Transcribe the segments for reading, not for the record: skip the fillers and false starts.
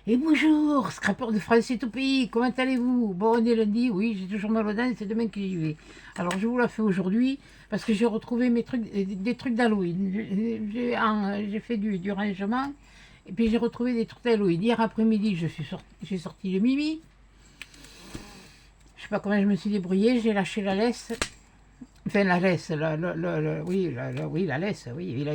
Et bonjour, scrapeur de France et tout pays, comment allez-vous? Bon, on est lundi, oui, j'ai toujours mal aux dents, c'est demain que j'y vais. Alors, je vous la fais aujourd'hui parce que j'ai retrouvé mes trucs, des trucs d'Halloween. J'ai fait du rangement et puis j'ai retrouvé des trucs d'Halloween. Hier après-midi, j'ai sorti le Mimi. Je sais pas comment je me suis débrouillée, j'ai lâché la laisse. Enfin, la laisse, oui, oui, la laisse, oui.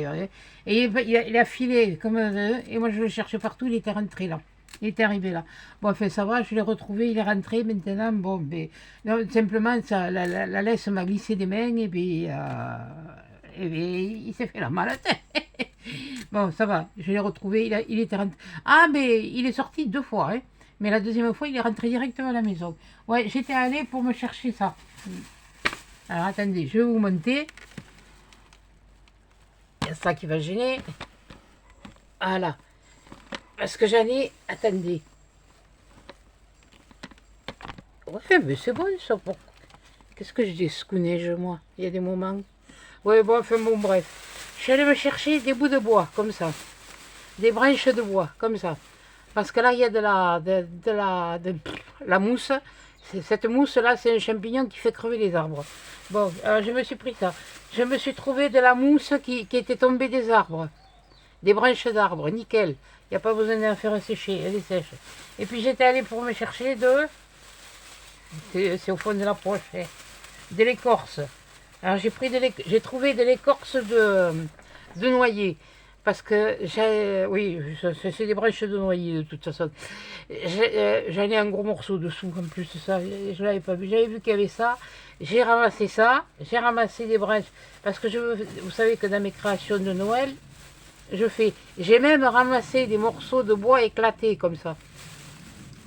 Il a filé comme un œuf, et moi je le cherchais partout, il était rentré là. Il était arrivé là. Bon, enfin, ça va, je l'ai retrouvé, il est rentré maintenant. Bon, mais non, simplement, ça, la laisse m'a glissé des mains, et puis il s'est fait la malle. Bon, ça va, je l'ai retrouvé, il était rentré. Ah, mais il est sorti 2 fois, hein. Mais la deuxième fois, il est rentré directement à la maison. Ouais, j'étais allée pour me chercher ça. Alors attendez, je vais vous monter. Il y a ça qui va gêner. Voilà. Parce que j'en ai. Attendez. Ouais, mais c'est bon ça. Qu'est-ce que je dis, scounège, moi? Il y a des moments. Ouais, bon, enfin bon, bref. Je suis allée me chercher des bouts de bois, comme ça. Des branches de bois, comme ça. Parce que là, il y a la mousse. Cette mousse-là, c'est un champignon qui fait crever les arbres. Bon, alors je me suis pris ça. Je me suis trouvé de la mousse qui était tombée des arbres. Des branches d'arbres, nickel. Il n'y a pas besoin d'en faire sécher, elle est sèche. Et puis j'étais allée pour me chercher c'est au fond de la poche, hein, de l'écorce. Alors j'ai trouvé de l'écorce de noyer. Parce que oui, c'est des branches de noyer de toute façon. J'en ai un gros morceau dessous en plus de ça. Je ne l'avais pas vu. J'avais vu qu'il y avait ça. J'ai ramassé ça. J'ai ramassé des branches. Parce que vous savez que dans mes créations de Noël, j'ai même ramassé des morceaux de bois éclatés comme ça.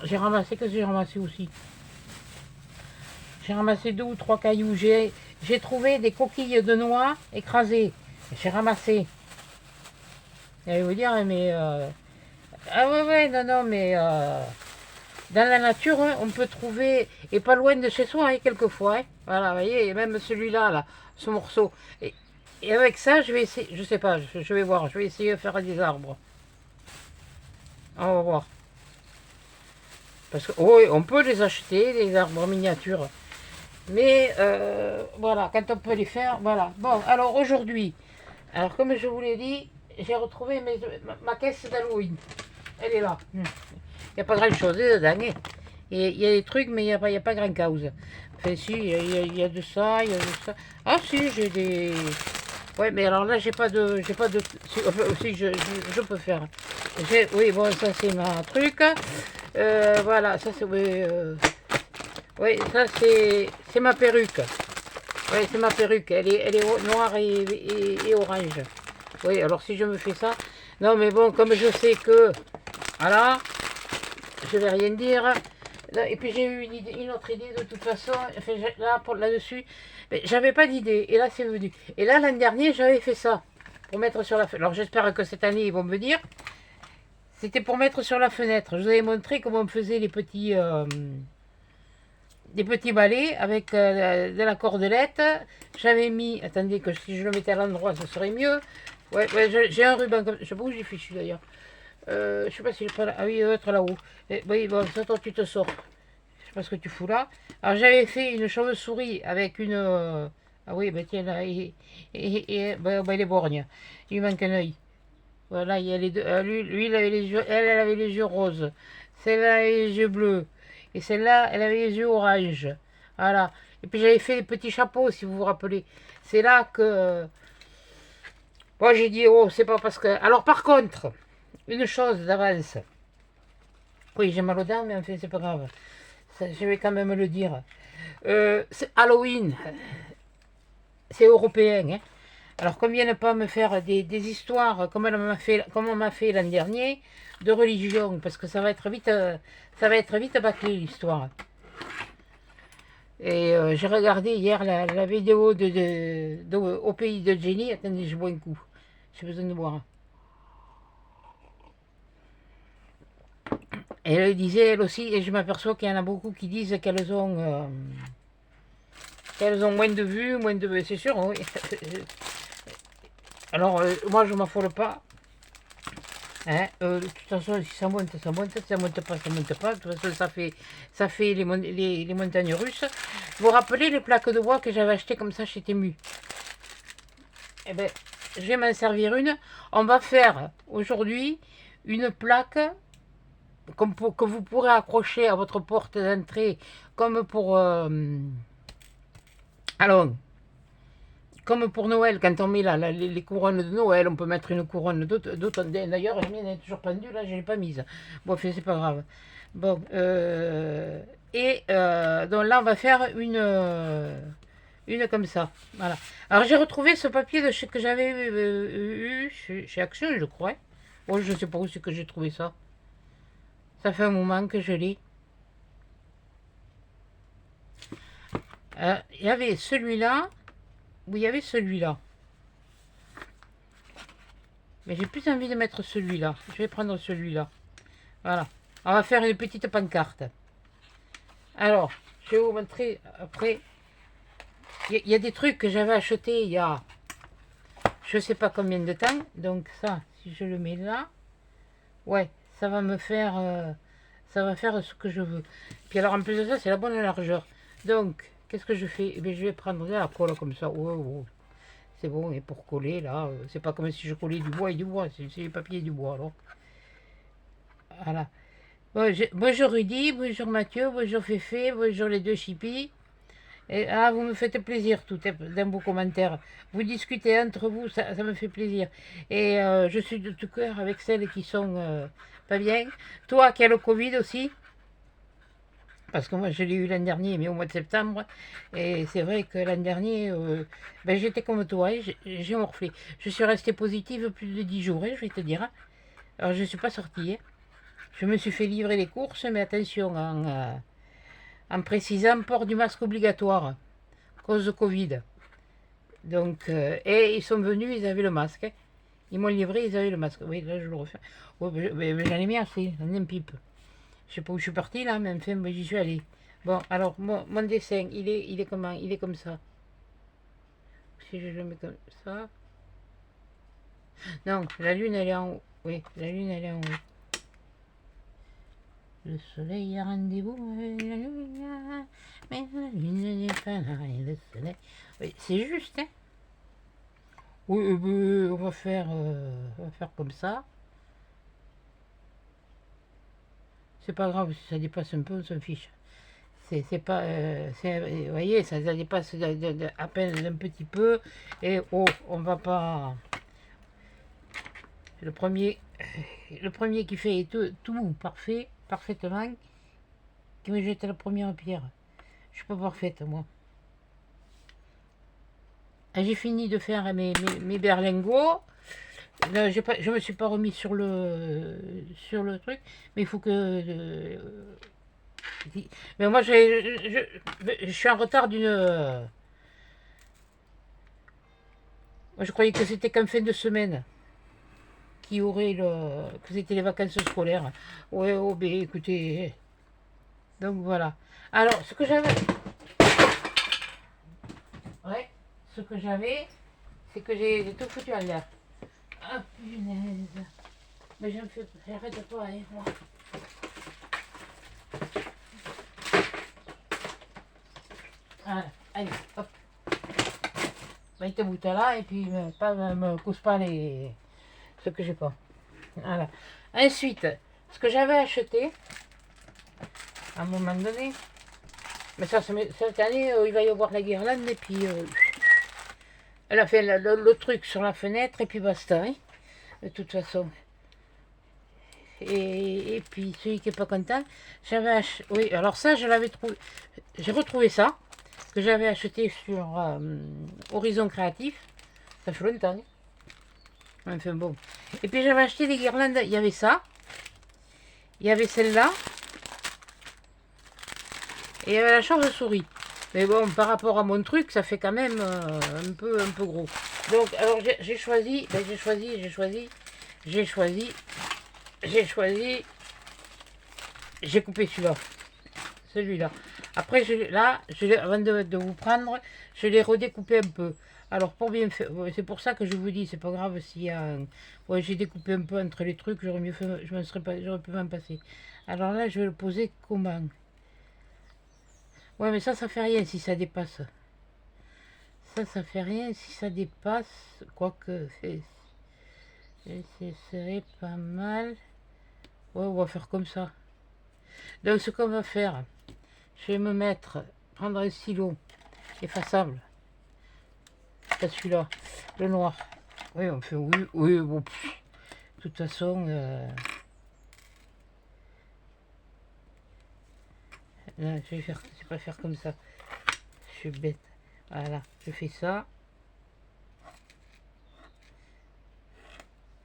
Qu'est-ce que j'ai ramassé aussi? J'ai ramassé 2 ou 3 cailloux. J'ai trouvé des coquilles de noix écrasées. J'ai ramassé. J'allais vous dire, mais... Ah ouais, non, non, mais... Dans la nature, hein, on peut trouver, et pas loin de chez soi, hein, quelquefois. Hein. Voilà, vous voyez, et même celui-là, là, ce morceau. Et avec ça, je vais essayer, je sais pas, je vais voir, je vais essayer de faire des arbres. On va voir. Parce que, oui, on peut les acheter, les arbres miniatures. Mais, voilà, quand on peut les faire, voilà. Bon, alors aujourd'hui, alors comme je vous l'ai dit, j'ai retrouvé ma caisse d'Halloween. Elle est là. Il n'y a pas grand chose dedans. Hein. Il y a des trucs, mais il n'y a pas grand cause. Enfin, si, il y a de ça, il y a de ça. Ah, si, j'ai des. Ouais, mais alors là, j'ai pas de. Si, enfin, aussi, je peux faire. Oui, bon, ça, c'est ma truc. Voilà, ça, c'est. Oui, oui ça, c'est ma perruque. Oui, c'est ma perruque. Elle est noire et orange. Oui, alors si je me fais ça. Non, mais bon, comme je sais que. Voilà, je vais rien dire. Et puis j'ai eu une autre idée de toute façon. Enfin, là-dessus, j'avais pas d'idée. Et là, c'est venu. Et là, l'an dernier, j'avais fait ça. Pour mettre sur la fenêtre. Alors j'espère que cette année, ils vont me dire. C'était pour mettre sur la fenêtre. Je vous avais montré comment on faisait des petits balais avec de la cordelette. J'avais mis. Attendez, que si je le mettais à l'endroit, ce serait mieux. Ouais, j'ai un ruban comme. Je sais pas où j'ai fichu d'ailleurs. Je sais pas si je pas là. Ah oui, il doit être là-haut. Oui, bon, ça, toi, tu te sors. Je sais pas ce que tu fous là. Alors, j'avais fait une chauve-souris avec une. Ah oui, ben tiens, là, ben, il est borgne. Il lui manque un œil. Voilà, il y a les deux. Lui, il avait les yeux, elle avait les yeux roses. Celle-là, avait les yeux bleus. Et celle-là, elle avait les yeux orange. Voilà. Et puis, j'avais fait les petits chapeaux, si vous vous rappelez. C'est là que. Moi, j'ai dit, oh, c'est pas parce que. Alors, par contre, une chose d'avance. Oui, j'ai mal aux dents, mais enfin, c'est pas grave. Ça, je vais quand même le dire. Halloween, c'est européen. Hein. Alors, combien ne pas me faire des histoires comme on m'a fait l'an dernier de religion, parce que ça va être vite bâclé l'histoire. Et j'ai regardé hier la vidéo au pays de Jenny. Attendez, je bois un coup. J'ai besoin de boire. Et elle disait, elle aussi, et je m'aperçois qu'il y en a beaucoup qui disent qu'elles ont moins de vues, moins de... C'est sûr, oui. Alors, moi, je m'affole pas. Hein, de toute façon, si ça monte, ça monte. Si ça monte pas, ça monte pas. De toute façon, ça fait les montagnes russes. Vous vous rappelez les plaques de bois que j'avais achetées comme ça chez Temu? Eh ben, je vais m'en servir une. On va faire aujourd'hui une plaque que vous pourrez accrocher à votre porte d'entrée, comme pour allons, comme pour Noël, quand on met les couronnes de Noël, on peut mettre une couronne d'automne. D'ailleurs, la mienne est toujours pendue, là, je ne l'ai pas mise. Bon, c'est pas grave. Bon, donc là, on va faire une comme ça. Voilà. Alors, j'ai retrouvé ce papier que j'avais eu chez Action, je crois. Bon, je ne sais pas où c'est que j'ai trouvé ça. Ça fait un moment que je l'ai. Il y avait celui-là, ou il y avait celui-là. Mais j'ai plus envie de mettre celui-là. Je vais prendre celui-là. Voilà. On va faire une petite pancarte. Alors, je vais vous montrer après. Il y a des trucs que j'avais achetés il y a je sais pas combien de temps. Donc ça, si je le mets là, ouais, ça va me faire ça va faire ce que je veux. Puis alors en plus de ça, c'est la bonne largeur. Donc, qu'est-ce que je fais? Eh bien, je vais prendre la colle comme ça. Oh, oh. C'est bon, et pour coller là, c'est pas comme si je collais du bois et du bois, c'est du papier et du bois alors. Voilà. Bonjour Rudy, bonjour Mathieu, bonjour Féfé, bonjour les deux chippies. Et, vous me faites plaisir tout dans vos commentaires. Vous discutez entre vous, ça me fait plaisir. Et je suis de tout cœur avec celles qui sont pas bien. Toi qui as le Covid aussi, parce que moi je l'ai eu l'an dernier, mais au mois de septembre. Et c'est vrai que l'an dernier, ben, j'étais comme toi, hein, j'ai morflé. Je suis restée positive plus de 10 jours, hein, je vais te dire. Hein. Alors je ne suis pas sortie. Hein. Je me suis fait livrer les courses, mais attention, en précisant port du masque obligatoire, cause de Covid. Donc, et ils sont venus, ils avaient le masque. Hein. Ils m'ont livré, ils avaient le masque. Oui, là je le refais. Ouais, mais j'en ai mis assez, j'en ai un pipe. Je sais pas où je suis partie là, mais enfin, j'y suis allée. Bon, alors, mon dessin, il est comment? Il est comme ça. Si je le mets comme ça. Non, la lune, elle est en haut. Oui, la lune, elle est en haut. Le soleil a rendez-vous avec la lune, mais la lune n'est pas là, et le soleil... Oui, c'est juste, hein. Oui, on va faire comme ça. C'est pas grave si ça dépasse un peu, on s'en fiche. C'est pas... vous voyez, ça dépasse à peine un petit peu. Et oh, on va pas... Le premier qui fait tout parfait, parfaitement, qui me jette la première pierre. Je suis pas parfaite, moi. J'ai fini de faire mes berlingots. Là, je me suis pas remis sur le truc, mais il faut que... mais moi, je suis en retard d'une... moi, je croyais que c'était qu'en fin de semaine. Qui aurait que c'était les vacances scolaires. Ouais, oh, ben écoutez. Donc voilà. Alors, ce que j'avais. Ouais, ce que j'avais, c'est que j'ai tout foutu en l'air. Ah punaise. Mais j'arrête pas, hein, moi. Voilà, allez, hop. Mets ta bouteille là et puis me cause pas ce que j'ai pas. Voilà. Ensuite, ce que j'avais acheté, à un moment donné, mais ça, cette année, il va y avoir la guirlande et puis elle a fait le truc sur la fenêtre et puis basta, hein, de toute façon. Et puis celui qui est pas content, j'avais acheté, oui, alors ça, je l'avais trouvé, j'ai retrouvé ça, que j'avais acheté sur Horizon Créatif, ça fait longtemps. Hein. Enfin bon. Et puis j'avais acheté des guirlandes, il y avait ça, il y avait celle-là, et il y avait la chauve-souris. Mais bon, par rapport à mon truc, ça fait quand même un peu gros. Donc, alors j'ai choisi, j'ai coupé celui-là. Après, avant de vous prendre, je l'ai redécoupé un peu. Alors, pour bien faire, ouais, c'est pour ça que je vous dis, c'est pas grave s'il y a ouais, j'ai découpé un peu entre les trucs, j'aurais mieux fait, je me serais pas, j'aurais pu m'en passer. Alors là, je vais le poser comment? Ouais, mais ça fait rien si ça dépasse. Ça fait rien si ça dépasse, quoique, ce serait pas mal. Ouais, on va faire comme ça. Donc, ce qu'on va faire, je vais me mettre, prendre un stylo effaçable. Pas celui-là, le noir. Oui, on fait oui, oui, bon, pff, de toute façon, là, je vais pas faire comme ça. Je suis bête. Voilà, je fais ça.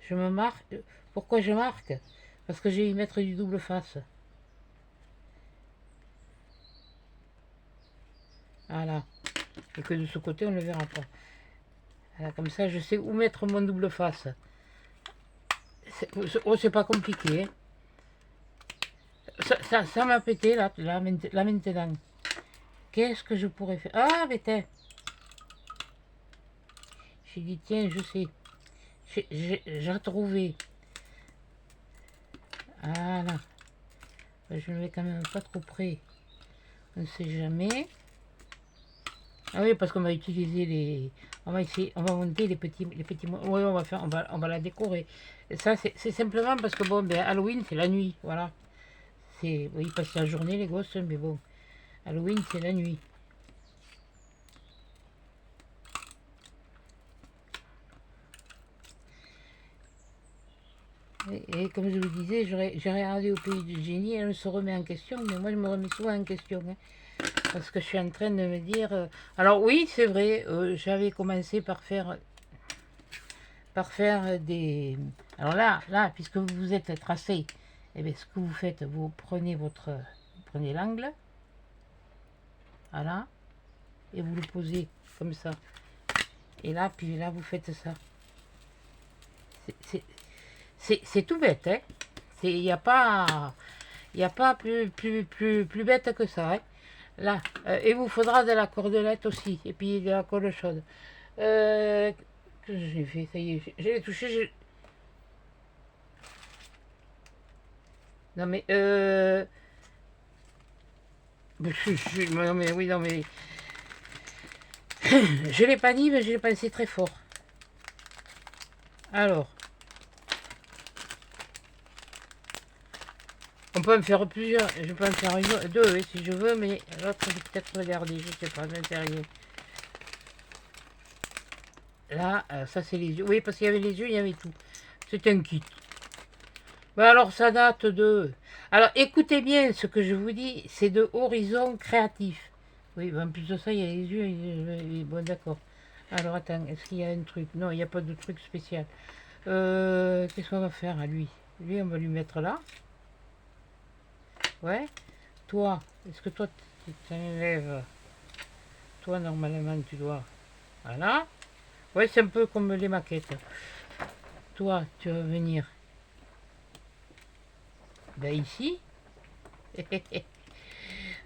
Je me marque. Pourquoi je marque? Parce que je vais y mettre du double face. Voilà. Et que de ce côté, on ne le verra pas. Voilà, comme ça, je sais où mettre mon double face. Oh, c'est pas compliqué. Hein. Ça m'a pété là maintenant. Qu'est-ce que je pourrais faire? Ah, putain. J'ai dit, tiens, je sais. J'ai retrouvé. Voilà. Je ne vais quand même pas trop près. On ne sait jamais. Ah oui, parce qu'on va utiliser les. On va essayer, on va monter les petits. Oui, on va faire, on va la décorer. Et ça, c'est simplement parce que bon, ben, Halloween, c'est la nuit. Voilà. C'est, oui, ils passent la journée, les gosses, mais bon. Halloween, c'est la nuit. Et comme je vous disais, j'ai regardé au pays du génie, elle se remet en question, mais moi je me remets souvent en question. Hein, parce que je suis en train de me dire. Alors oui, c'est vrai, j'avais commencé par faire des. Alors là, puisque vous vous êtes tracé, eh bien, ce que vous faites, vous prenez l'angle, voilà, et vous le posez comme ça. Et là, puis là, vous faites ça. C'est tout bête, hein. Il n'y a pas, plus bête que ça, hein. Là, il vous faudra de la cordelette aussi, et puis de la colle chaude. Que j'ai fait, ça y est, j'ai touché. Non mais, non mais oui, non mais, je l'ai pas dit, mais je l'ai pensé très fort. Alors, on peut en faire plusieurs. Je peux en faire deux, oui, si je veux, mais l'autre, je vais peut-être regarder, je sais pas, l'intérieur. Là, ça c'est les yeux. Oui, parce qu'il y avait les yeux, il y avait tout. C'est un kit. Bah alors, ça date de. Alors, écoutez bien ce que je vous dis, c'est de Horizon Créatif. Oui, bah, en plus de ça, il y a les yeux. Bon, d'accord. Alors, attends, est-ce qu'il y a un truc? Non, il n'y a pas de truc spécial. Qu'est-ce qu'on va faire à lui? Lui, on va lui mettre là. Ouais. Toi, est-ce que toi, tu t'enlèves? Toi, normalement, tu dois. Voilà. Ouais, c'est un peu comme les maquettes. Toi, tu vas venir. Ben ici.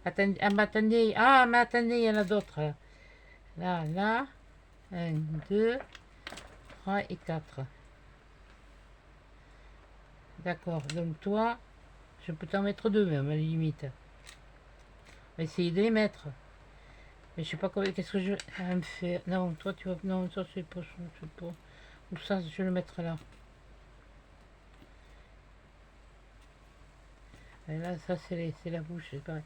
Attendez, mais attendez, il y en a d'autres. Là. 1, 2, 3 et 4. D'accord, donc toi, je peux t'en mettre deux même, à la limite. On va essayer de les mettre. Mais je sais pas qu'est-ce que je vais me faire. Non, toi tu vas. Non, ça c'est pas. Ou ça, je vais le mettre là. Et là, ça c'est la bouche, c'est pareil.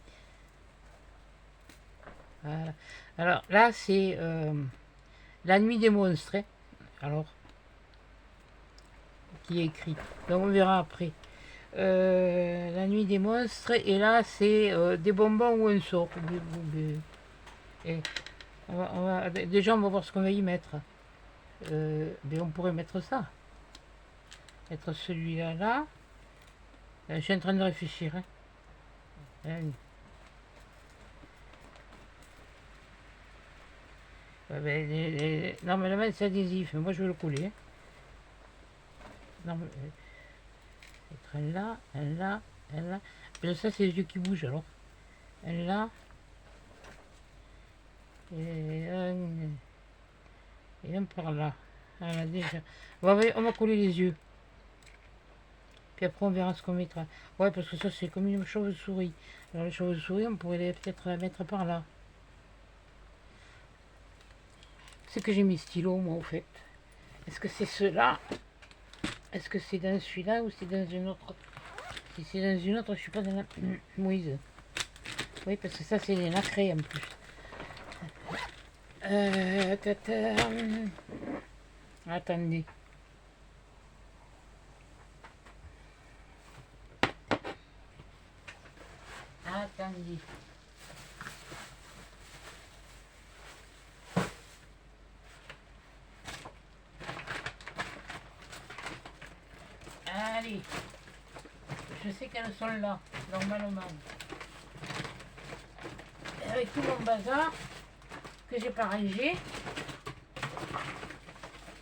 Voilà. Alors là, c'est La Nuit des monstres. Hein. Alors, qui est écrit. Donc on verra après. La Nuit des monstres. Et là, c'est des bonbons ou un sort. Et déjà, on va voir ce qu'on va y mettre. Mais on pourrait mettre ça. Mettre celui-là là. Je suis en train de réfléchir. Hein. Normalement, c'est adhésif. Mais moi, je vais le couler. Hein. Non, être un là, un là, un là. Mais ça, c'est les yeux qui bougent alors. Un là. Et un. Et un par là. Voilà, déjà. On va coller les yeux. Puis après, on verra ce qu'on mettra. Ouais, parce que ça, c'est comme une chauve-souris. Alors, la chauve-souris, on pourrait peut-être la mettre par là. C'est que j'ai mis stylo, moi, au fait. Est-ce que c'est cela? Est-ce que c'est dans celui-là ou c'est dans une autre? Si c'est dans une autre, je suis pas dans la mouise. Oui, parce que ça, c'est les nacrés en plus. Attendez. Attendez. Allez. Je sais qu'elles sont là, normalement. Avec tout mon bazar que j'ai pas rangé.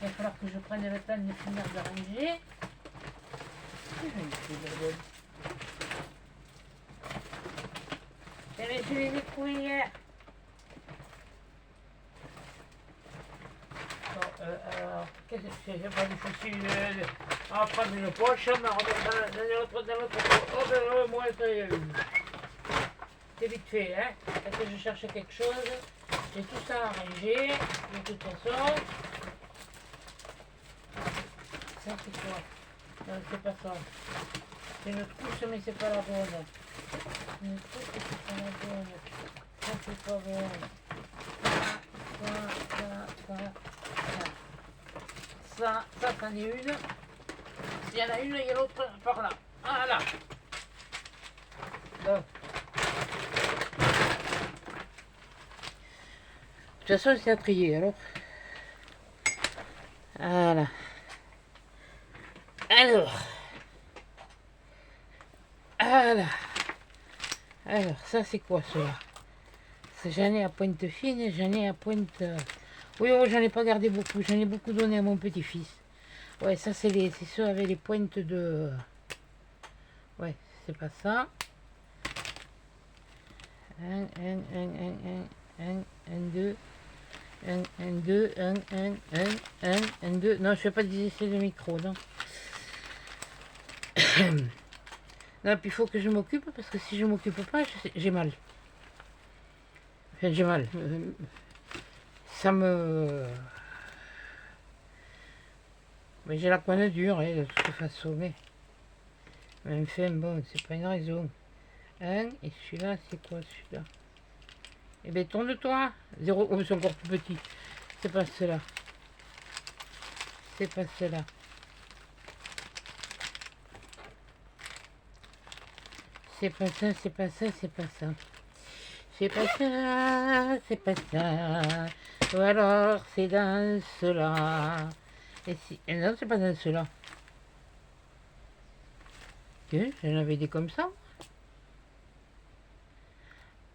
Il va falloir que je prenne le temps de finir de ranger. Je les ai trouvés hier. Alors, qu'est-ce que c'est? C'est pas difficile à prendre une poche, mais on remet dans l'autre poche. Oh ben moi, c'est vite fait, hein. Parce que je cherche quelque chose. J'ai tout ça arrangé, de toute façon. Ça c'est quoi? Non, c'est pas ça. C'est une trousse, mais c'est pas la bonne. Une trousse, c'est pas la bonne. Ça c'est pas bon. Ça, c'en est une. S'il y en a une, il y a l'autre par là. Voilà. Bon. De toute façon, c'est à trier, alors. Voilà. Alors, ça c'est quoi cela? J'en ai à pointe fine, j'en ai à pointe... Oui, oh, j'en ai pas gardé beaucoup, j'en ai beaucoup donné à mon petit-fils. Ouais, ça c'est ceux avec les pointes de... Ouais, c'est pas ça. Un, deux. Un, deux. Non, je fais pas des essais de micro, non. Non, puis il faut que je m'occupe, parce que si je m'occupe pas, j'ai mal. Enfin, j'ai mal. Ça me... Mais j'ai la pointe dure, hein, de toute façon. Mais enfin, bon, c'est pas une raison. Un, et celui-là, c'est quoi celui-là? Eh bien, tourne-toi. 0, oh, c'est encore plus petit. C'est pas cela. C'est pas cela. C'est pas ça, c'est pas ça, c'est pas ça. C'est pas ça, c'est pas ça. Ou alors, c'est dans cela. Et si... Non, c'est pas dans cela. J'en avais des comme ça.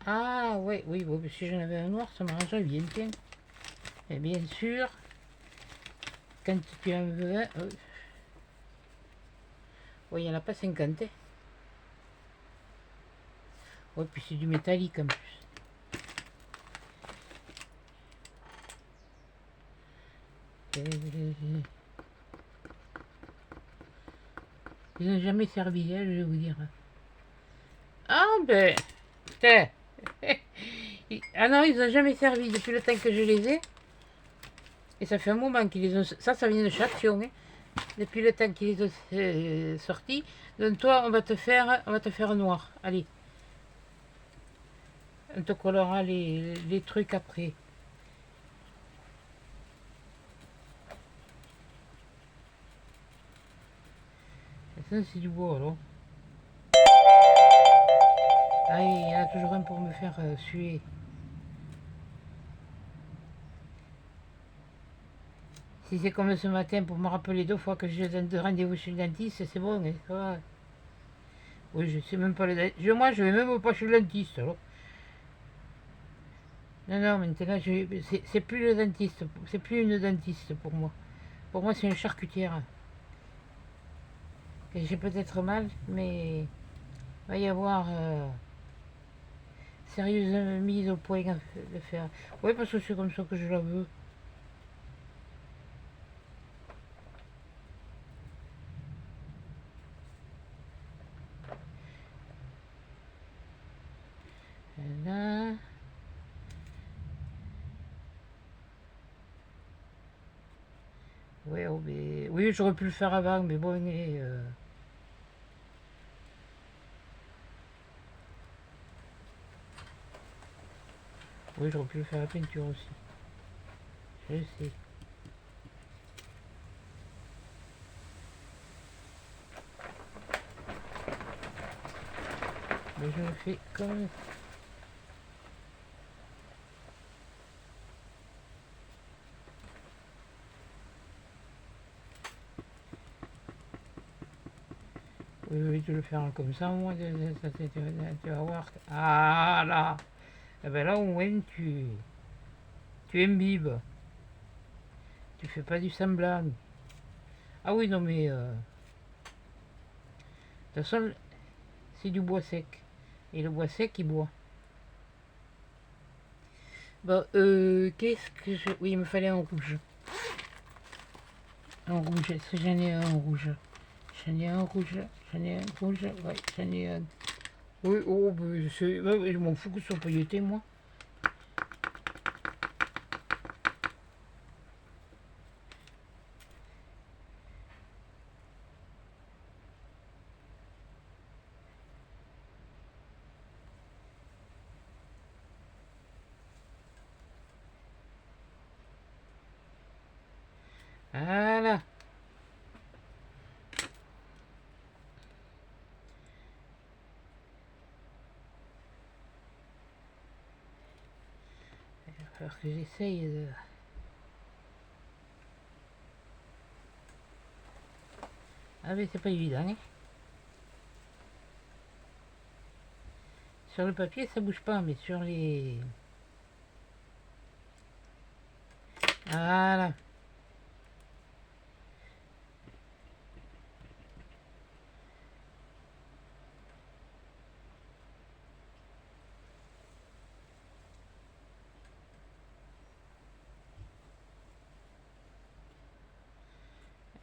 Ah, ouais, oui, bon, si j'en avais un noir, ça m'arrangerait bien, tiens. Et bien sûr, quand tu en veux un... Oui, il n'y en a pas 50. Ouais, puis c'est du métallique en plus. Ils n'ont jamais servi, hein, je vais vous dire. Ah ben, putain. Ah non, ils n'ont jamais servi depuis le temps que je les ai. Et ça fait un moment qu'ils les ont... Ça vient de Châtillon, hein. Depuis le temps qu'ils les ont sortis. Donc toi, on va te faire noir. Allez. On te collera les trucs après. Ça, c'est du bois, alors. Ah, il y en a toujours un pour me faire suer. Si c'est comme ce matin pour me rappeler 2 fois que j'ai rendez-vous chez le dentiste, c'est bon. Hein, ça va. Oui, je sais même pas le dentiste. Moi, je vais même pas chez le dentiste, alors. Non, non, maintenant, c'est plus le dentiste. C'est plus une dentiste pour moi. Pour moi, c'est une charcutière. J'ai peut-être mal, mais il va y avoir sérieuse mise au point de faire. Oui, parce que c'est comme ça que je la veux. Là. Ouais, oh, mais... Oui, j'aurais pu le faire avant, mais bon, oui, j'aurais pu le faire la peinture aussi. Je sais. Mais je le fais comme... Oui, oui, tu le feras comme ça, moi, tu vas voir. Ah là! Eh ben là, au moins, tu imbibes. Tu fais pas du semblant. Ah oui, non, mais... de toute façon, c'est du bois sec. Et le bois sec, il boit. Bon, qu'est-ce que je... Oui, il me fallait un rouge. Un rouge, est-ce que j'en ai un rouge? J'en ai un rouge, j'en ai un rouge, ouais, j'en ai un... Oui, oh, je m'en fous que ce soit pailleté, moi. Voilà. Il va falloir que j'essaye de... Ah mais c'est pas évident, hein. Sur le papier ça bouge pas, mais sur les... Voilà.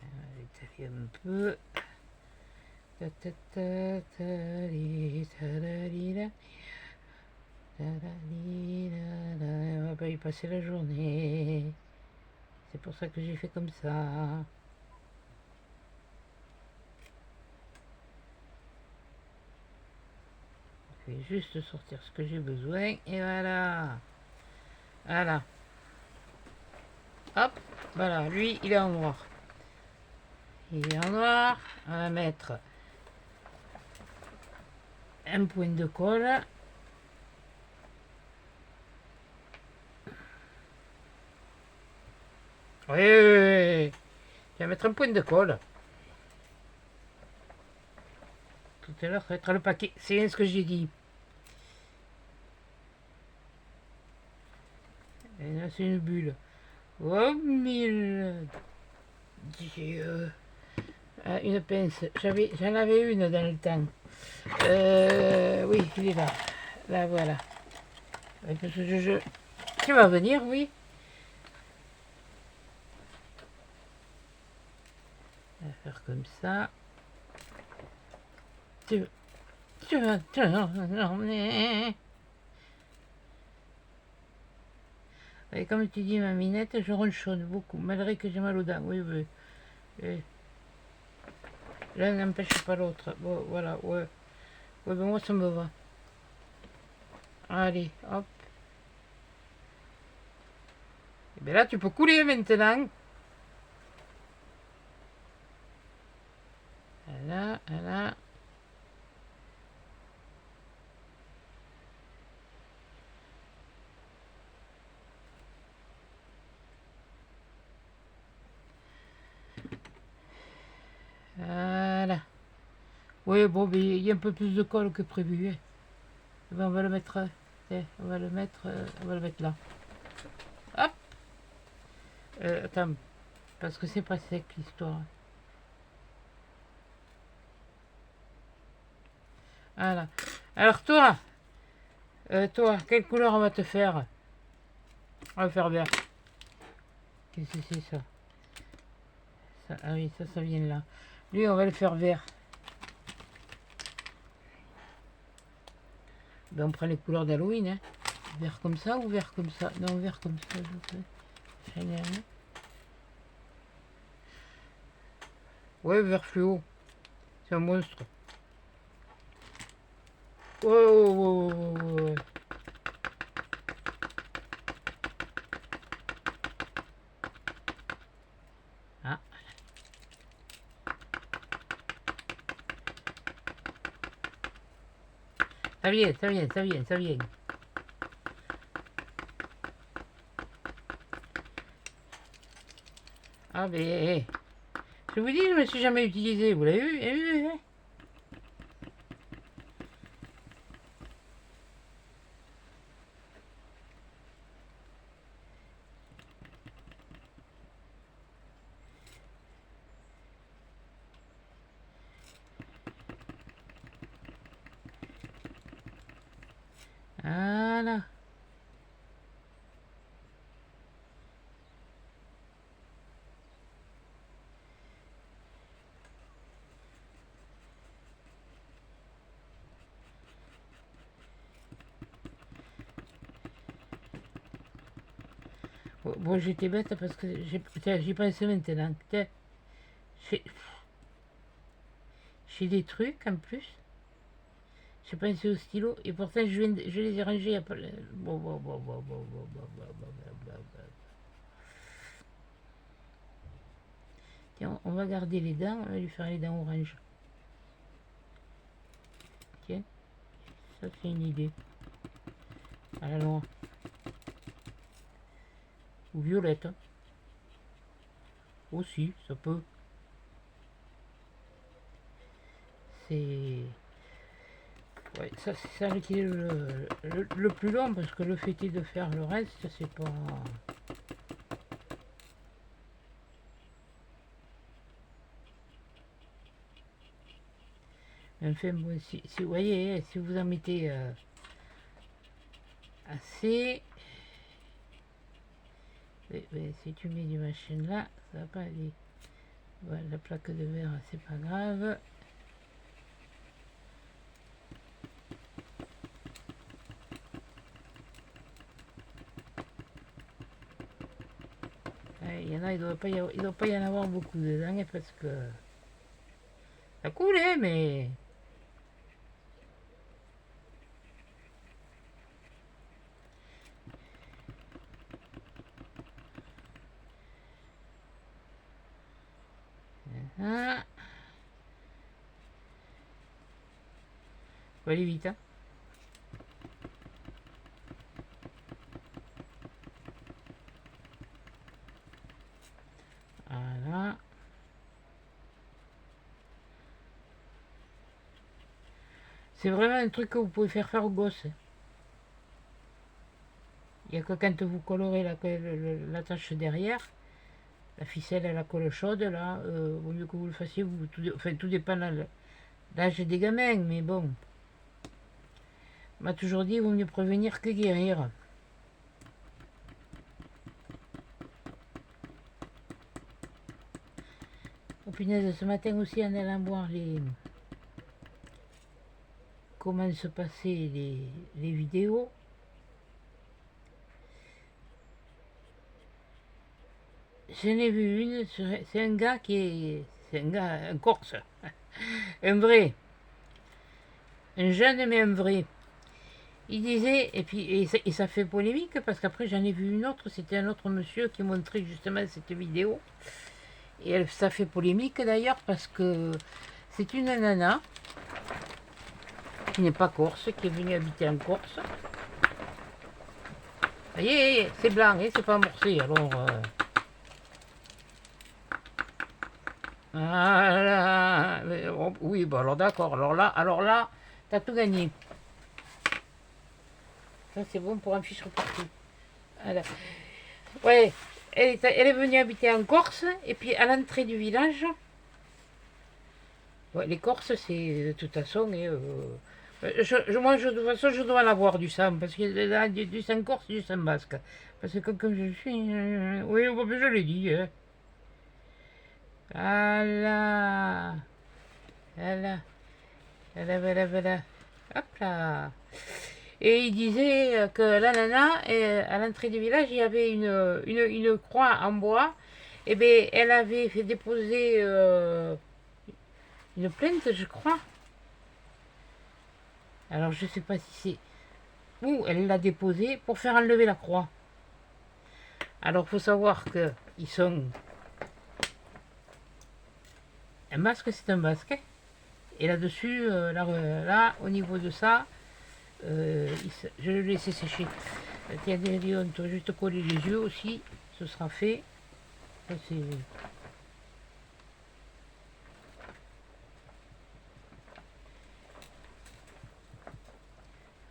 On va étaler un peu. Ta ta ta ta li, ta la li, la. Ta la li, la, la. On va pas y passer la journée. C'est pour ça que j'ai fait comme ça. Je vais juste sortir ce que j'ai besoin. Et voilà. Voilà. Hop. Voilà. Lui, il est en noir. Il est en noir. On va mettre un point de colle. Oui, oui, oui. Je vais mettre un point de colle. Tout à l'heure, ça va être le paquet. C'est bien ce que j'ai dit. Et là, c'est une bulle. Oh, mille Dieu. Ah, une pince. J'en avais une dans le temps. Oui, il est là. Là, voilà. Tu vas venir, oui. On va faire comme ça. Tu vas t'emmener. Et comme tu dis, ma minette, je ronchonne beaucoup, malgré que j'ai mal aux dents. Oui, oui. Et l'un n'empêche pas l'autre. Bon, voilà, ouais. Ouais, ben moi, ça me va. Allez, hop. Et bien là, tu peux couler maintenant. Voilà, voilà. Voilà. Oui, bon, mais il y a un peu plus de colle que prévu, hein. Ben, on va le mettre, on va le mettre là. Hop. Attends, parce que c'est pas sec l'histoire. Voilà. Alors toi, quelle couleur on va te faire? On va faire vert. Qu'est-ce que c'est ça? Ah oui, ça vient là. Lui, on va le faire vert. Ben, on prend les couleurs d'Halloween, hein. Vert comme ça ou vert comme ça? Non, vert comme ça, je fais. J'en ai un. Ouais, vert fluo. C'est un monstre. Ouais, ouais, ouais, ouais, ouais. Ah, ça vient, ça vient, ça vient, ça vient. Ah, mais je vous dis, je ne me suis jamais utilisé. Vous l'avez vu? Hein. Voilà. Bon, j'étais bête parce que j'y pensé maintenant. Putain, j'ai j'ai des trucs en plus. J'ai pensé au stylo et pourtant je les ai rangés il y a pas. Bon, bon, bon, bon, bon, bon, bon, bon, bon, bon, bon. Tiens, on va garder les dents, on va lui faire les dents orange. Tiens, ça c'est une idée. À la noire. Ou violette. Hein. Aussi, ça peut. C'est. Ouais, ça c'est ça qui est le plus long parce que le fait est de faire le reste, c'est pas. Enfin, bon, si vous voyez, si vous en mettez assez. Mais si tu mets du machin là, ça va pas aller. Voilà, la plaque de verre, c'est pas grave. Il y en a, il ne doit pas y en avoir beaucoup dedans parce que ça coule, hein, mais. Ah, faut aller vite, hein. Voilà. C'est vraiment un truc que vous pouvez faire aux gosses. Il n'y a que quand vous colorez la tache derrière, la ficelle à la colle chaude, là, vaut mieux que vous le fassiez, enfin tout dépend de l'âge des gamins, mais bon. On m'a toujours dit, il vaut mieux prévenir que guérir. Oh punaise, ce matin aussi, en allant voir comment se passaient les vidéos, j'en ai vu une, c'est un gars qui est. C'est un gars, un Corse, un vrai, un jeune mais un vrai. Il disait, et puis et ça fait polémique parce qu'après j'en ai vu une autre, c'était un autre monsieur qui montrait justement cette vidéo. Et ça fait polémique d'ailleurs parce que c'est une nana qui n'est pas corse, qui est venue habiter en Corse. Vous voyez, c'est blanc, et c'est pas amorcé, alors. Voilà. Oui, bon alors d'accord, alors là, t'as tout gagné. Ça c'est bon pour un fiche partout. Voilà. Ouais, elle est venue habiter en Corse, et puis à l'entrée du village, ouais, les Corses, c'est de toute façon, moi, de toute façon, je dois l'avoir du sang, parce qu'il y a du sang corse et du sang basque. Parce que comme je suis, oui, bon, ben, je l'ai dit. Hein. Voilà, voilà, voilà, voilà, voilà. Hop là. Et il disait que la nana, à l'entrée du village, il y avait une croix en bois. Et bien, elle avait fait déposer une plainte, je crois. Alors, je ne sais pas si c'est où elle l'a déposée pour faire enlever la croix. Alors, il faut savoir que ils sont. Un masque, c'est un masque. Et là-dessus, là, au niveau de ça, je vais le laisser sécher. Tiens, Léon, tu vas juste coller les yeux aussi. Ce sera fait. Ça, c'est.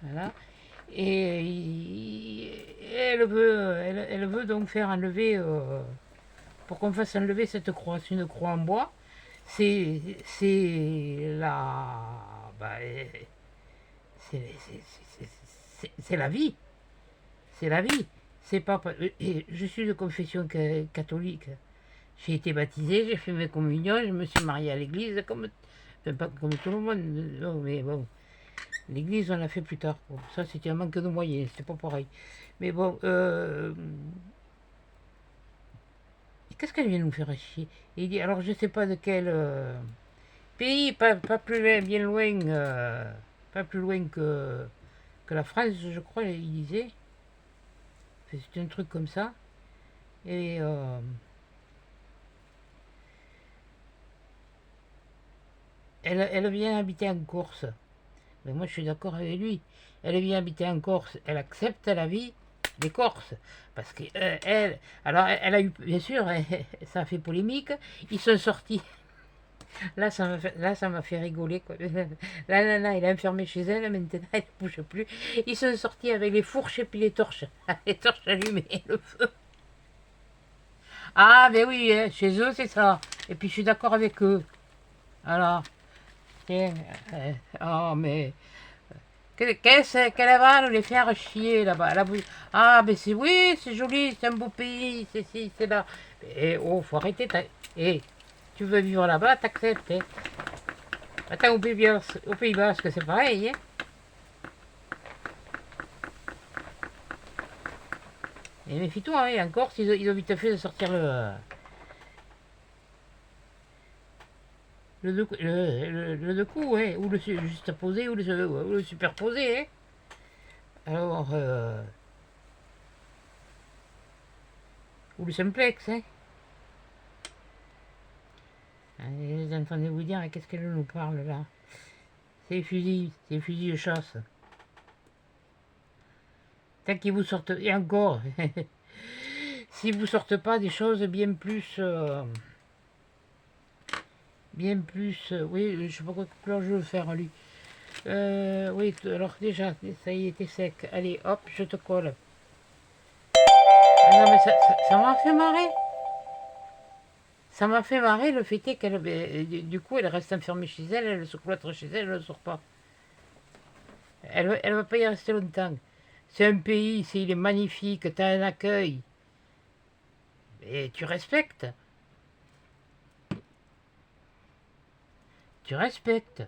Voilà. Et elle veut donc faire enlever, pour qu'on fasse enlever cette croix. C'est une croix en bois. C'est la, bah, c'est la vie. C'est la vie. C'est pas, et je suis de confession catholique. J'ai été baptisé, j'ai fait mes communions, je me suis marié à l'église, comme, enfin, pas comme tout le monde, non, mais bon. L'église, on l'a fait plus tard. Bon, ça, c'était un manque de moyens, c'était pas pareil. Mais bon, qu'est-ce qu'elle vient nous faire chier? Il dit, alors je sais pas de quel pays, pas plus loin, bien loin, pas plus loin que la France, je crois, il disait. Enfin, c'était un truc comme ça. Et elle vient habiter en Corse. Mais moi, je suis d'accord avec lui. Elle vient habiter en Corse, elle accepte la vie des Corses. Parce que elle, alors elle a eu, bien sûr, ça a fait polémique. Ils sont sortis. Là, ça m'a fait rigoler, quoi. La nana, elle est enfermée chez elle, maintenant, elle ne bouge plus. Ils sont sortis avec les fourches et puis les torches. Les torches allumées, le feu. Ah, ben oui, hein, chez eux, c'est ça. Et puis, je suis d'accord avec eux. Alors, tiens, oh, mais qu'elle va nous les faire chier là-bas. Ah, ben c'est oui, c'est joli, c'est un beau pays, c'est ci, c'est là. Et oh, faut arrêter. Et tu veux vivre là-bas, t'acceptes. Hein. Attends, au Pays Basque, c'est pareil. Hein. Et méfie-toi, hein, en Corse, ils ont vite fait de sortir le deux coups, hein, ou le juste posé, ou le superposé. Hein. Alors, ou le simplex. Hein. J'entendais vous dire, qu'est-ce qu'elle nous parle là? C'est les fusils de chasse. Tant qu'ils vous sortent, et encore, si vous sortent pas des choses bien plus, oui, je sais pas quoi couleur je veux faire lui. Oui, alors déjà, ça y est, t'es sec. Allez, hop, je te colle. Ah non, mais ça m'a fait marrer. Ça m'a fait marrer le fait est qu'elle, du coup, elle reste enfermée chez elle, elle se cloître chez elle, elle ne sort pas. Elle va pas y rester longtemps. C'est un pays, il est magnifique, tu as un accueil. Et tu respectes. Tu respectes.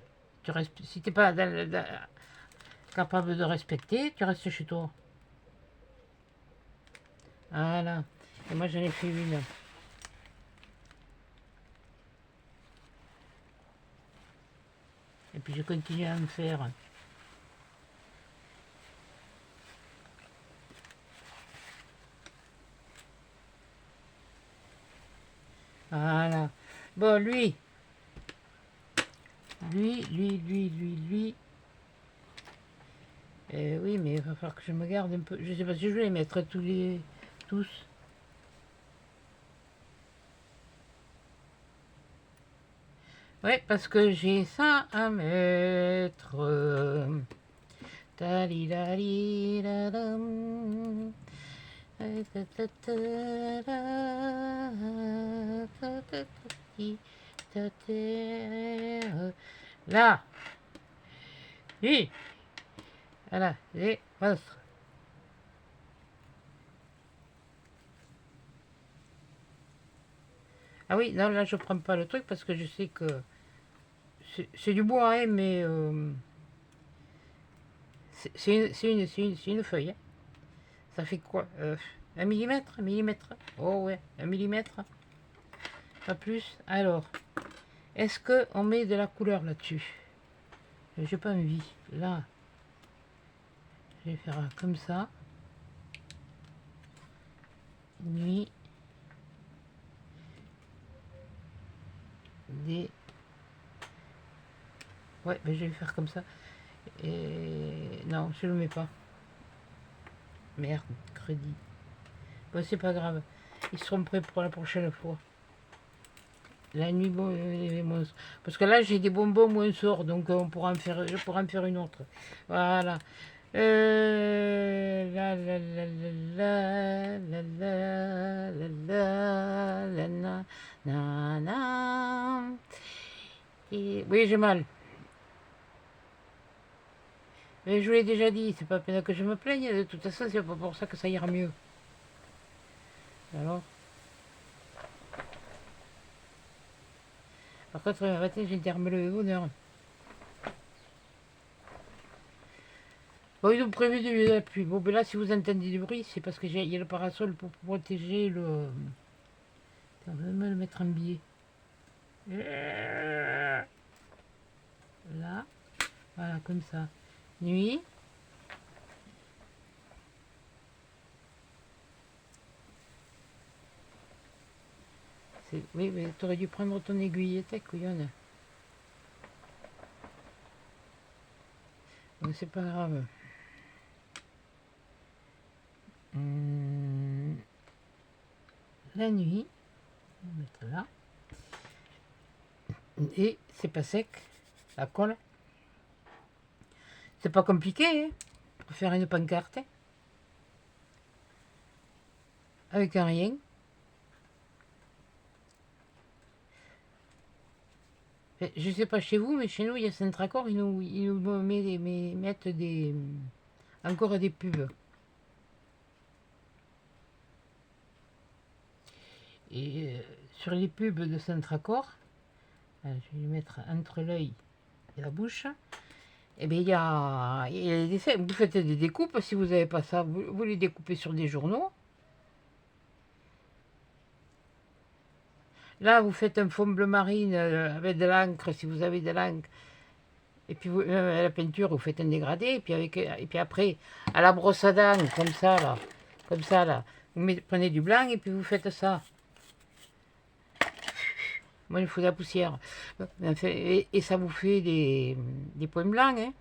Si tu n'es pas capable de respecter, tu restes chez toi. Voilà. Et moi, j'en ai fait une. Et puis, je continue à me faire. Voilà. Bon, lui. Oui, mais il va falloir que je me garde un peu. Je sais pas si je vais les mettre tous. Ouais, parce que j'ai ça à mettre. Talidalidadam. Là, oui, voilà, les monstres. Ah oui, non, là je prends pas le truc parce que je sais que c'est du bois, hein, mais C'est une feuille. Hein. Ça fait quoi 1 millimètre? 1 millimètre? Oh ouais, 1 millimètre. Pas plus. Alors, est-ce qu'on met de la couleur là-dessus? J'ai pas envie. Là, je vais faire comme ça. Nuit. Des... Ouais, ben je vais faire comme ça. Et... Non, je le mets pas. Merde, crédit. Bon, c'est pas grave. Ils seront prêts pour la prochaine fois. La nuit, bon, les monstres. Parce que là, j'ai des bonbons moins sorts, donc on pourra en faire, je pourrai en faire une autre. Voilà. La la la la la la la la la la na na. Et, oui, j'ai mal. Mais je vous l'ai déjà dit, c'est pas peine que je me plaigne. De toute façon, c'est pas pour ça que ça ira mieux. Alors. Par contre, matin, j'ai été me lever bonheur. Bon, ils ont prévu de la pluie. Bon, ben là, si vous entendez du bruit, c'est parce qu'il y a le parasol pour protéger le... Attends, je vais me le mettre en biais. Là. Voilà, comme ça. Nuit. Oui, mais t'aurais dû prendre ton aiguille, t'es couillonne. Bon, c'est pas grave. La nuit. On va mettre là. Et c'est pas sec. La colle. C'est pas compliqué, hein, pour faire une pancarte. Avec un rien. Je sais pas chez vous, mais chez nous, il y a Centracor, ils nous mettent encore des pubs. Et sur les pubs de Centracor, je vais les mettre entre l'œil et la bouche. Et bien, il y a des dessins. Vous faites des découpes, si vous n'avez pas ça, vous les découpez sur des journaux. Là, vous faites un fond bleu marine avec de l'encre, si vous avez de l'encre. Et puis, la peinture, vous faites un dégradé. Et puis après, à la brosse à dents, comme ça, là, vous prenez du blanc et puis vous faites ça. Moi, il faut de la poussière. Et ça vous fait des points blancs. Hein.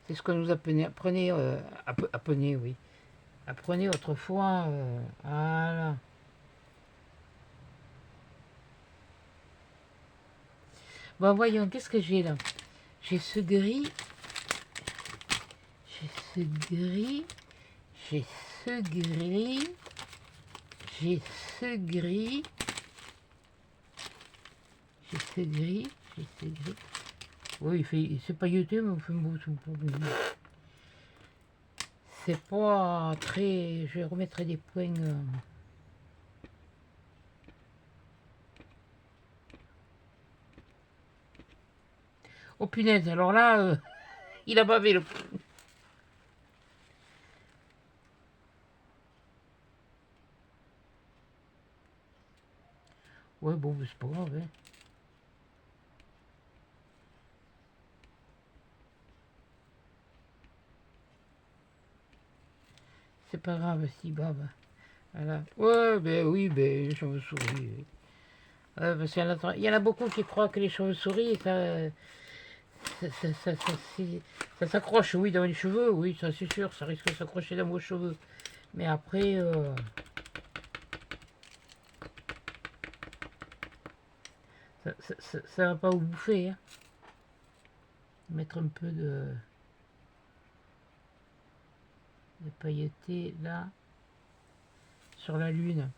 C'est ce que nous apprenez, oui. Apprenez autrefois. Voilà. Bon, voyons, qu'est-ce que j'ai là? J'ai ce gris. J'ai ce gris. J'ai ce gris. J'ai ce gris. J'ai ce gris. J'ai ce gris. Oui, c'est pailleté, mais enfin bon, c'est pas très... Je remettrai des points... Oh punaise, alors là, il a bavé le... Ouais, bon, c'est pas grave, hein. C'est pas grave si bave. Voilà. Ouais, ben oui, ben les chauves-souris. Ouais, parce qu'il y en a beaucoup qui croient que les chauves-souris, ça s'accroche, oui, dans les cheveux, oui, ça c'est sûr, ça risque de s'accrocher dans vos cheveux. Mais après, ça va pas vous bouffer. Hein. Mettre un peu de pailleté là, sur la lune.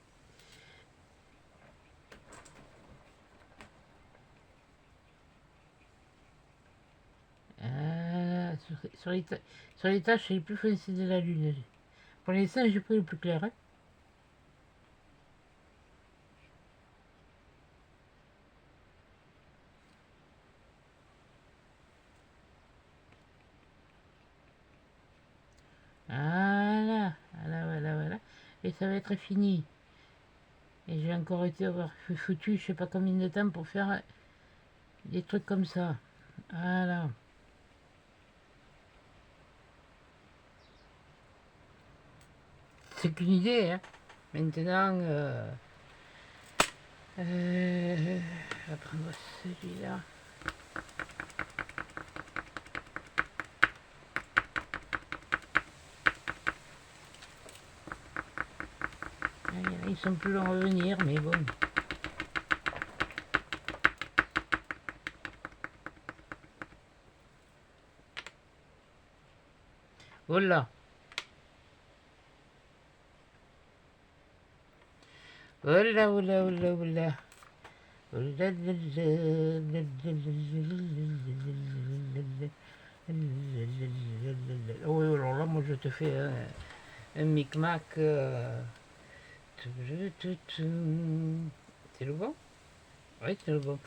Sur les taches, c'est les plus foncé de la lune. Pour l'instant, j'ai pris le plus clair. Hein. et ça va être fini. Et j'ai encore été avoir foutu, je sais pas combien de temps pour faire des trucs comme ça. Voilà. C'est qu'une idée, hein. Maintenant, je vais prendre celui-là. Ils sont plus longs à venir, mais bon. Voilà. Voilà, voilà, voilà, voilà. Oui, alors là, moi, je te fais un micmac. C'est le bon? Oui, c'est le bon.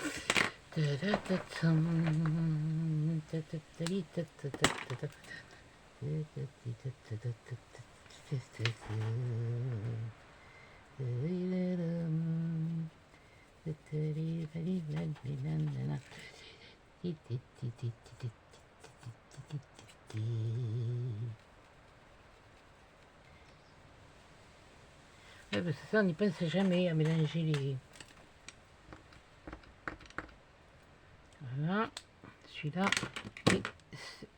Ouais, parce que ça, on n'y pense jamais à mélanger les... Voilà, celui-là. Et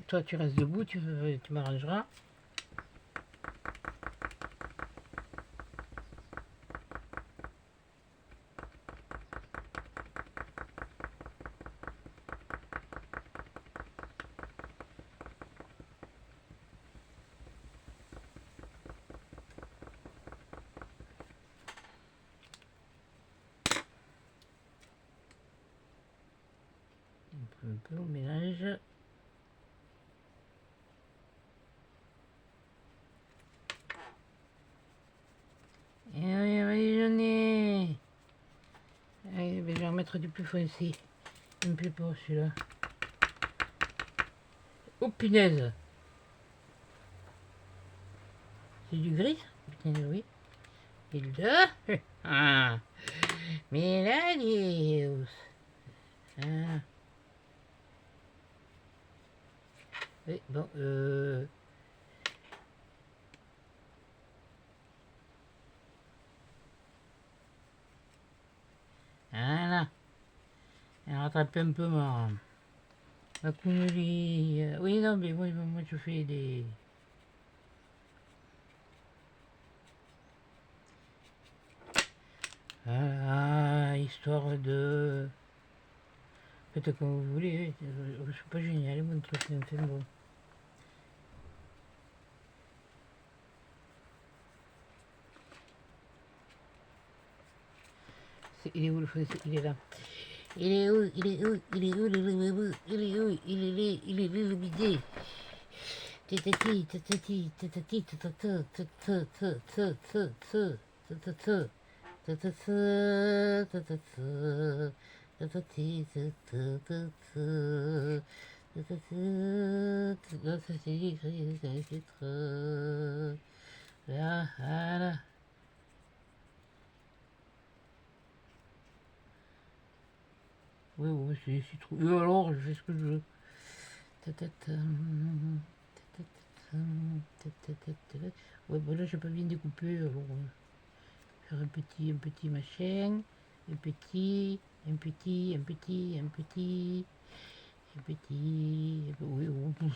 toi, tu restes debout, tu m'arrangeras. Un peu au mélange. Et oui, j'en ai. Allez, je vais remettre du plus foncé. Il me plaît pas celui-là. Oh punaise! C'est du gris? Putain, oui. Et là? Ah. Mais là, Dios. Ah. Oui, bon, voilà. Elle rattrape un peu ma counerie. Oui, non, mais moi je fais des... Voilà, histoire de... Faites comme vous voulez, je suis pas génial, mon truc, mais enfin bon. Il est où le feu? Il est là. Il est où? Il est où? Il est où le lavabo? Il est où? Il est où le bidet? Tatati, tatati, tatati, tatata, tatata, tatata, tatata, tatata, tatata, tatati, tatata, tatata, voilà. Oui, oui, c'est trop. Et alors, je fais ce que je veux. Ouais, bon là, j'ai pas bien découpé, alors faire un petit machin, un petit, un petit, un petit, un petit, un petit. Oui, oui.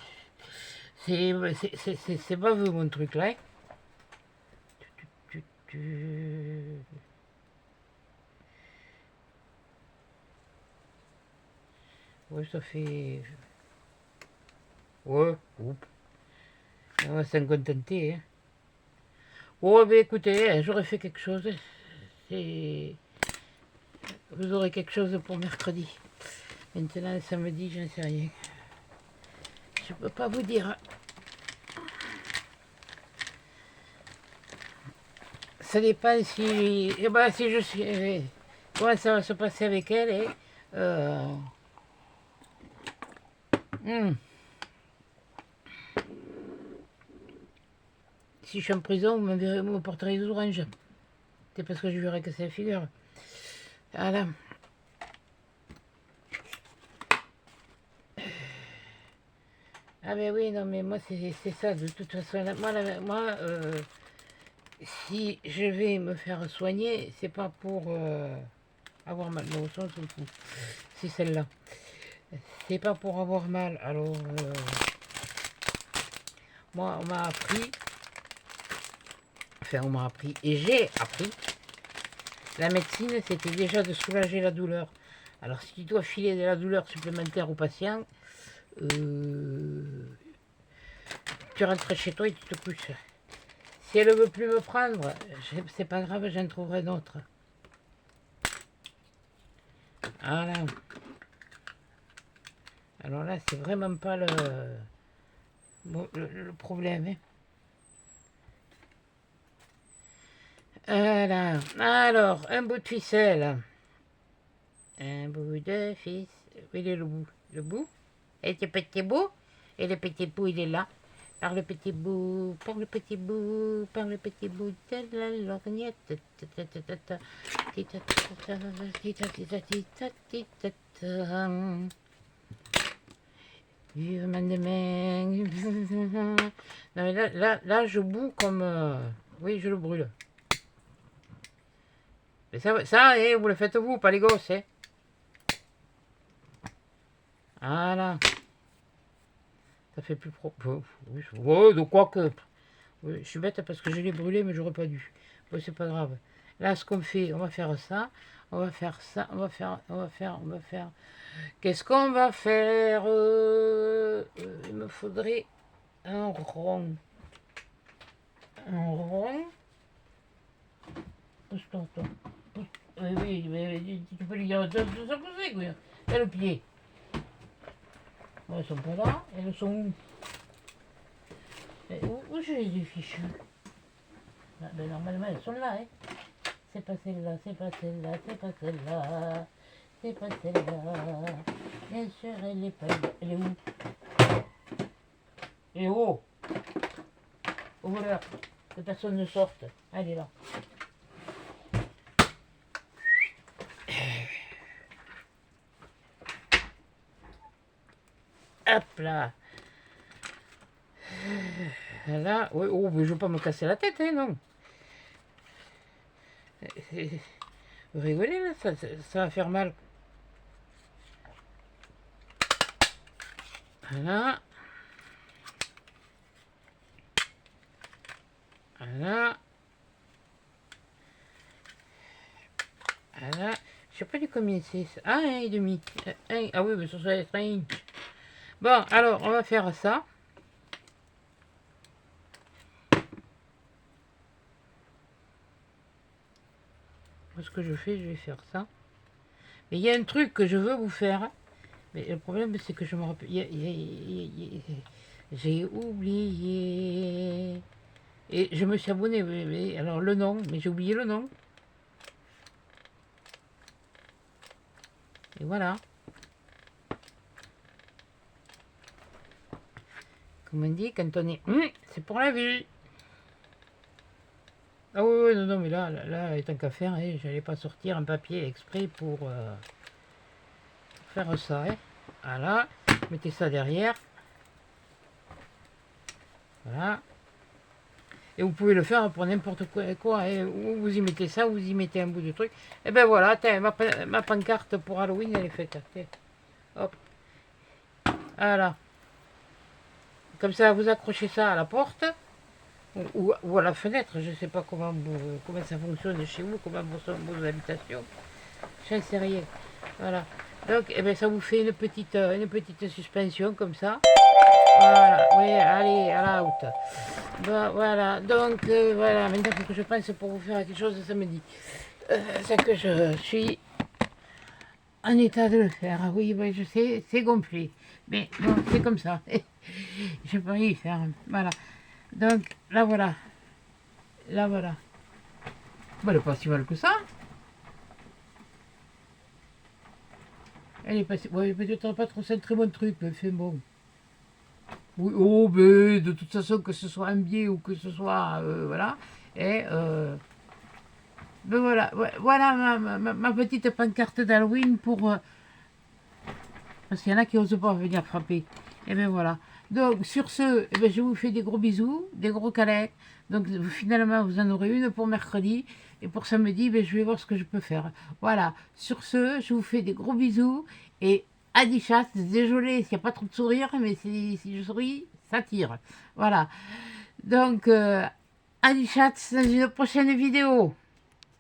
C'est pas vu mon truc là. Ouais, ça fait. Ouais, oups. On va s'en contenter. Hein. Oh, ben écoutez, j'aurais fait quelque chose. C'est... Vous aurez quelque chose pour mercredi. Maintenant, samedi, j'en sais rien. Je peux pas vous dire. Ça dépend si... Eh ben, si je suis... comment ça va se passer avec elle. Hmm. Si je suis en prison, vous me porterez des oranges. C'est parce que je verrai que c'est la figure. Voilà. Ah ben oui, non mais moi c'est ça, de toute façon, moi si je vais me faire soigner, c'est pas pour avoir mal, non, ça on s'en fout, c'est celle-là. C'est pas pour avoir mal, alors moi on m'a appris, enfin on m'a appris, et j'ai appris, la médecine c'était déjà de soulager la douleur. Alors si tu dois filer de la douleur supplémentaire au patient, tu rentres chez toi et tu te couches. Si elle ne veut plus me prendre, c'est pas grave, j'en trouverai d'autres. Voilà. Alors là, c'est vraiment pas le problème. Hein. Voilà. Alors, un bout de ficelle. Un bout de ficelle. Où il est le bout? Le bout? Et le petit bout? Et le petit bout, il est là. Par le petit bout, par le petit bout, par le petit bout de la lorgnette. Vivement demain. Non mais là, je boue comme... oui, je le brûle. Mais ça vous le faites vous, pas les gosses, hein. Voilà. Ça fait plus propre. Oui, de quoi que... Oui, je suis bête parce que je l'ai brûlé, mais j'aurais pas dû. Bon, c'est pas grave. Là, ce qu'on fait, on va faire ça. On va faire ça. On va faire... Qu'est-ce qu'on va faire il me faudrait un rond. Un rond. Pousse-toi, toi. Oui, mais tu peux lui dire ça pousser, quoi. Et le pied. Bon, elles sont pas là. Elles sont où je les ai fiches? Ah, ben, normalement, elles sont là, hein. C'est pas celle-là, c'est pas celle-là, c'est pas celle-là. C'est pas celle-là. Bien sûr, elle est pas là. Elle est où? Elle est où? Ouvre-la. Que personne ne sorte. Elle est là. Hop là. Là, oui, oh, mais je veux pas me casser la tête, hein, non. Vous rigolez là, ça va faire mal. Voilà. Voilà. Voilà. Je sais pas du combien c'est. Ah, 1,5. Ah oui, mais ça va être 1 inch. Bon, alors, on va faire ça. Ce que je fais, je vais faire ça. Mais il y a un truc que je veux vous faire. Mais le problème, c'est que je me rappelle. J'ai oublié. Et je me suis abonné. Mais alors, le nom, mais j'ai oublié le nom. Et voilà. Comme on dit, quand on est... c'est pour la vie. Ah oui, non, mais là, tant qu'à faire, hein, j'allais pas sortir un papier exprès pour faire ça. Hein. Voilà, mettez ça derrière. Voilà. Et vous pouvez le faire pour n'importe quoi. Hein. Vous y mettez ça, vous y mettez un bout de truc. Et ben voilà, ma pancarte pour Halloween, elle est faite. Hop. Voilà. Comme ça, vous accrochez ça à la porte. Ou à la fenêtre, je ne sais pas comment ça fonctionne chez vous, comment sont vos habitations. Je ne sais rien. Voilà. Donc, eh bien, ça vous fait une petite suspension comme ça. Voilà. Oui, allez, à la haute. Bon, voilà. Donc, voilà. Maintenant, il faut que je pense pour vous faire quelque chose de samedi. C'est que je suis en état de le faire. Oui, je sais, c'est gonflé. Mais bon, c'est comme ça. Je peux y faire. Voilà. Donc, là voilà. Là voilà. Bon, elle n'est pas si mal que ça. Elle est pas si... Ouais, peut-être pas trop, c'est un très bon truc, mais fait bon. Oui, oh, ben, de toute façon, que ce soit un biais ou que ce soit, voilà. Et ben voilà, voilà ma petite pancarte d'Halloween pour... parce qu'il y en a qui n'osent pas venir frapper. Et ben voilà. Donc, sur ce, eh ben, je vous fais des gros bisous, des gros câlins. Donc, finalement, vous en aurez une pour mercredi. Et pour samedi, ben, je vais voir ce que je peux faire. Voilà. Sur ce, je vous fais des gros bisous. Et à 10 chats, désolé s'il n'y a pas trop de sourires, mais si je souris, ça tire. Voilà. Donc, à 10 chats dans une prochaine vidéo.